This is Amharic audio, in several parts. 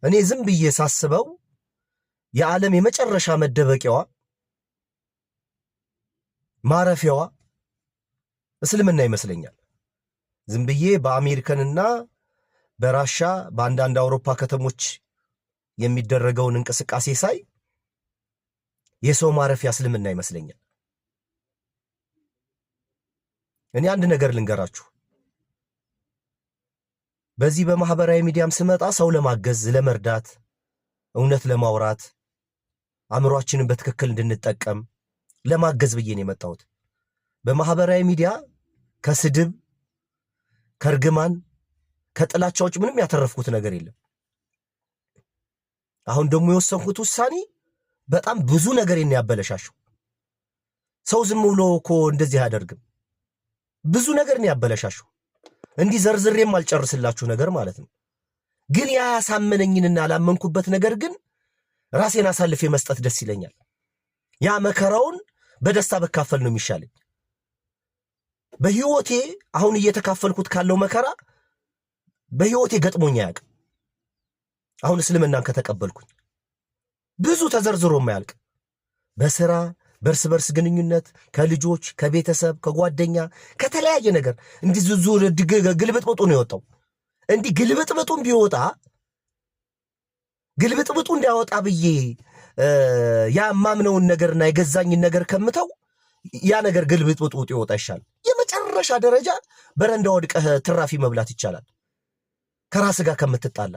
እኔ ዝም ብዬ ሳስበው የዓለም የመጨረሻ መደበቂያዋ ማረፊያዋ እስልምና ይመስለኛል። ዝም ብዬ በአሜሪካንና በራሻ በአንዳንድ አውሮፓ ከተሞች የሚደረገውን እንቅስቃሴ ሳይ የሰው ማረፊያ እስልምና ይመስለኛል። እኔ አንድ ነገር ልንገራችሁ። በዚህ በማህበራዊ ሚዲያም ስመጣ ሰው ለማገዝ ለመርዳት እውነት ለማውራት አእምሯችንን በትክክል እንድንጠቀም ለማገዝ ብዬ ነው የመጣሁት። በማህበራዊ ሚዲያ ከስድብ ከርግማን ከጥላቻዎች ምንም ያተረፍኩት ነገር የለም። አሁን ደግሞ የወሰንኩት ውሳኔ በጣም ብዙ ነገር ያበለሻሸው። ሰው ዝም ብሎ እኮ እንደዚህ አያደርግም። ብዙ ነገር ያበለሻሸው። እንዲህ ዘርዝሬም አልጨርስላችሁ ነገር ማለት ነው። ግን ያ ያሳመነኝንና አላመንኩበት ነገር ግን ራሴን አሳልፌ መስጠት ደስ ይለኛል። ያ መከራውን በደስታ በካፈል ነው የሚሻለኝ። በህይወቴ አሁን እየተካፈልኩት ካለው መከራ በህይወቴ ገጥሞኝ አያውቅም። አሁን እስልምናን ከተቀበልኩኝ ብዙ ተዘርዝሮ የማያልቅ በስራ በርስ በርስ ግንኙነት ከልጆች ከቤተሰብ ከጓደኛ ከተለያየ ነገር እንዲህ ዙር ግልብጥብጡ ነው የወጣው። እንዲህ ግልብጥብጡን ቢወጣ ግልብጥብጡ እንዲያወጣ ብዬ ያ ማምነውን ነገርና የገዛኝን ነገር ከምተው ያ ነገር ግልብጥብጡ ይወጣ ይሻል። የመጨረሻ ደረጃ በረንዳ ወድቀህ ትራፊ መብላት ይቻላል ከራስ ጋር ከምትጣላ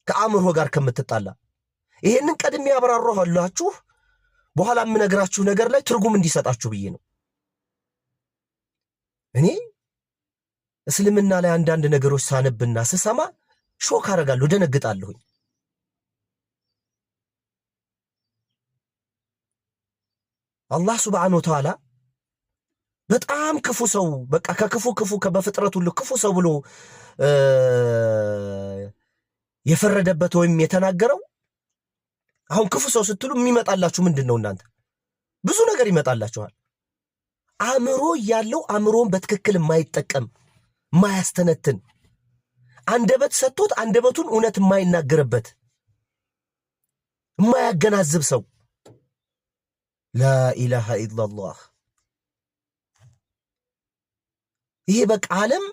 ከአእምሮ ጋር ከምትጣላ። ይሄንን ቀድሜ ያብራራሁላችሁ በኋላ የምነግራችሁ ነገር ላይ ትርጉም እንዲሰጣችሁ ብዬ ነው። እኔ እስልምና ላይ አንዳንድ ነገሮች ሳነብና ስሰማ ሾክ አደርጋለሁ፣ ደነግጣለሁኝ። አላህ ሱብሓነሁ ወተዓላ በጣም ክፉ ሰው በቃ ከክፉ በፍጥረት ሁሉ ክፉ ሰው ብሎ የፈረደበት ወይም የተናገረው አሁን ክፉ ሰው ስትሉ የሚመጣላችሁ ምንድነው? እናንተ ብዙ ነገር ይመጣላችኋል። አእምሮ ያለው አእምሮን በትክክል የማይጠቀም የማያስተነትን፣ አንደበት ሰጥቶት አንደበቱን እውነት የማይናገርበት የማያገናዝብ ሰው ላኢላሃ ኢላላህ። ይሄ በቃ ዓለም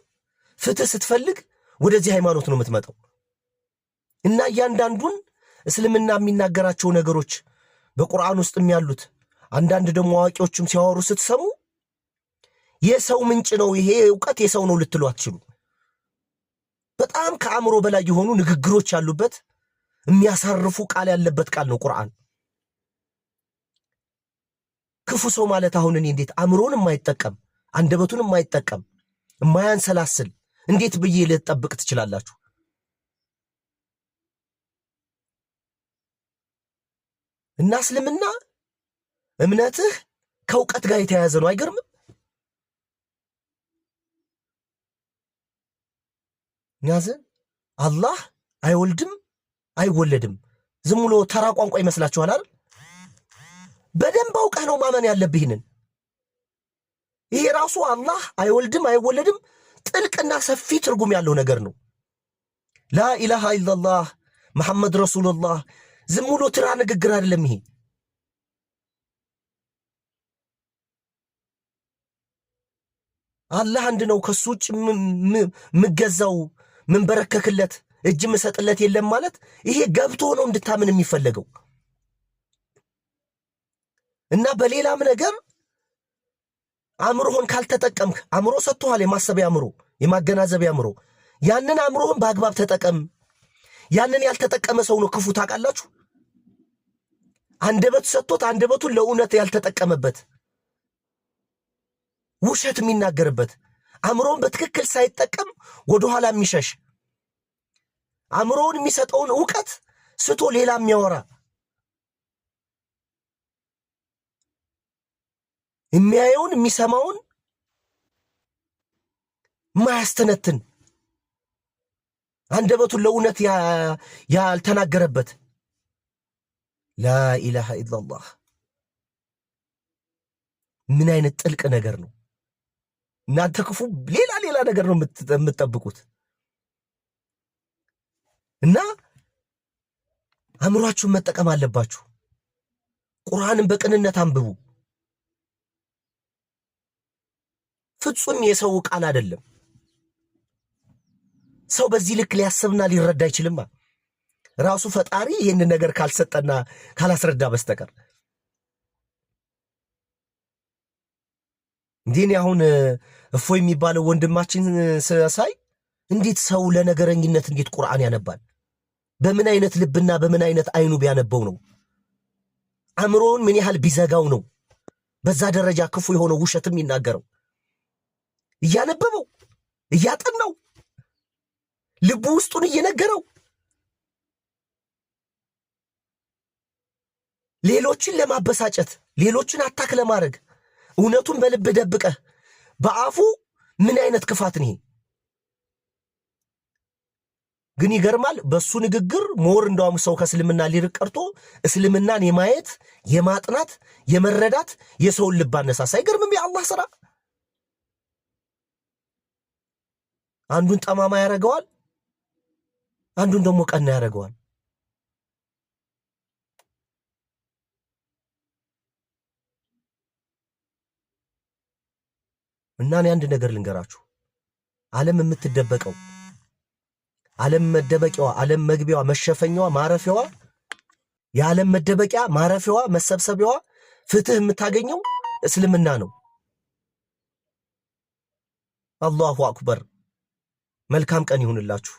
ፍትህ ስትፈልግ ወደዚህ ሃይማኖት ነው የምትመጣው። እና እያንዳንዱን እስልምና የሚናገራቸው ነገሮች በቁርአን ውስጥም ያሉት አንዳንድ ደግሞ አዋቂዎችም ሲያወሩ ስትሰሙ የሰው ምንጭ ነው ይሄ ዕውቀት የሰው ነው ልትሉ አትችሉ። በጣም ከአእምሮ በላይ የሆኑ ንግግሮች ያሉበት የሚያሳርፉ ቃል ያለበት ቃል ነው ቁርአን። ክፉ ሰው ማለት አሁን እኔ እንዴት አእምሮን የማይጠቀም አንደበቱን የማይጠቀም የማያንሰላስል እንዴት ብዬ ልጠብቅ ትችላላችሁ? እና እስልምና እምነትህ ከእውቀት ጋር የተያያዘ ነው። አይገርምም? ያዘ አላህ አይወልድም አይወለድም ዝም ብሎ ተራ ቋንቋ ይመስላችኋል አይደል? በደንብ አውቀህ ነው ማመን ያለብህንን። ይሄ ራሱ አላህ አይወልድም አይወለድም ጥልቅና ሰፊ ትርጉም ያለው ነገር ነው። ላኢላሃ ኢላላህ መሐመድ ረሱሉላህ ዝም ብሎ ተራ ንግግር አይደለም። ይሄ አላህ አንድ ነው፣ ከሱ ውጭ ምገዛው ምንበረከክለት እጅ መሰጥለት የለም ማለት ይሄ ገብቶ ነው እንድታምን የሚፈለገው። እና በሌላም ነገር አእምሮህን ካልተጠቀምክ አእምሮ ሰጥቷል፣ የማሰቢያ አእምሮ የማገናዘቢያ አእምሮ፣ ያንን አእምሮህን በአግባብ ተጠቀም። ያንን ያልተጠቀመ ሰው ነው ክፉ። ታውቃላችሁ? አንደበት ሰጥቶት አንደበቱን ለእውነት ያልተጠቀመበት ውሸት የሚናገርበት አእምሮን በትክክል ሳይጠቀም ወደኋላ የሚሸሽ አእምሮን የሚሰጠውን ዕውቀት ስቶ ሌላ የሚያወራ የሚያየውን የሚሰማውን ማያስተነትን አንደበቱን ለእውነት ያልተናገረበት ላኢላሃ ኢላላህ ምን አይነት ጥልቅ ነገር ነው! እናንተ ክፉ ሌላ ነገር ነው የምትጠብቁት። እና አእምሯችሁን መጠቀም አለባችሁ። ቁርአንን በቅንነት አንብቡ። ፍጹም የሰው ቃል አይደለም። ሰው በዚህ ልክ ሊያስብና ሊረዳ አይችልም። ራሱ ፈጣሪ ይህንን ነገር ካልሰጠና ካላስረዳ በስተቀር እንዲህ አሁን እፎ የሚባለው ወንድማችን ሳይ እንዴት ሰው ለነገረኝነት እንዴት ቁርአን ያነባል? በምን አይነት ልብና በምን አይነት አይኑ ቢያነበው ነው? አእምሮውን ምን ያህል ቢዘጋው ነው በዛ ደረጃ ክፉ የሆነው ውሸትም ይናገረው? እያነበበው እያጠናው ልቡ ውስጡን እየነገረው ሌሎችን ለማበሳጨት ሌሎችን አታክ ለማድረግ እውነቱን በልብ ደብቀህ በአፉ ምን አይነት ክፋት ነው? ግን ይገርማል። በሱ ንግግር ሞር እንደውም ሰው ከእስልምና ሊርቅ ቀርቶ እስልምናን የማየት የማጥናት የመረዳት የሰውን ልብ አነሳሳ። አይገርምም? የአላህ ሥራ አንዱን ጠማማ ያደርገዋል፣ አንዱን ደግሞ ቀና ያደርገዋል። እና እኔ አንድ ነገር ልንገራችሁ። ዓለም የምትደበቀው ዓለም መደበቂያዋ ዓለም መግቢያዋ መሸፈኛዋ ማረፊያዋ የዓለም መደበቂያ ማረፊያዋ መሰብሰቢያዋ ፍትህ የምታገኘው እስልምና ነው። አላሁ አክበር። መልካም ቀን ይሁንላችሁ።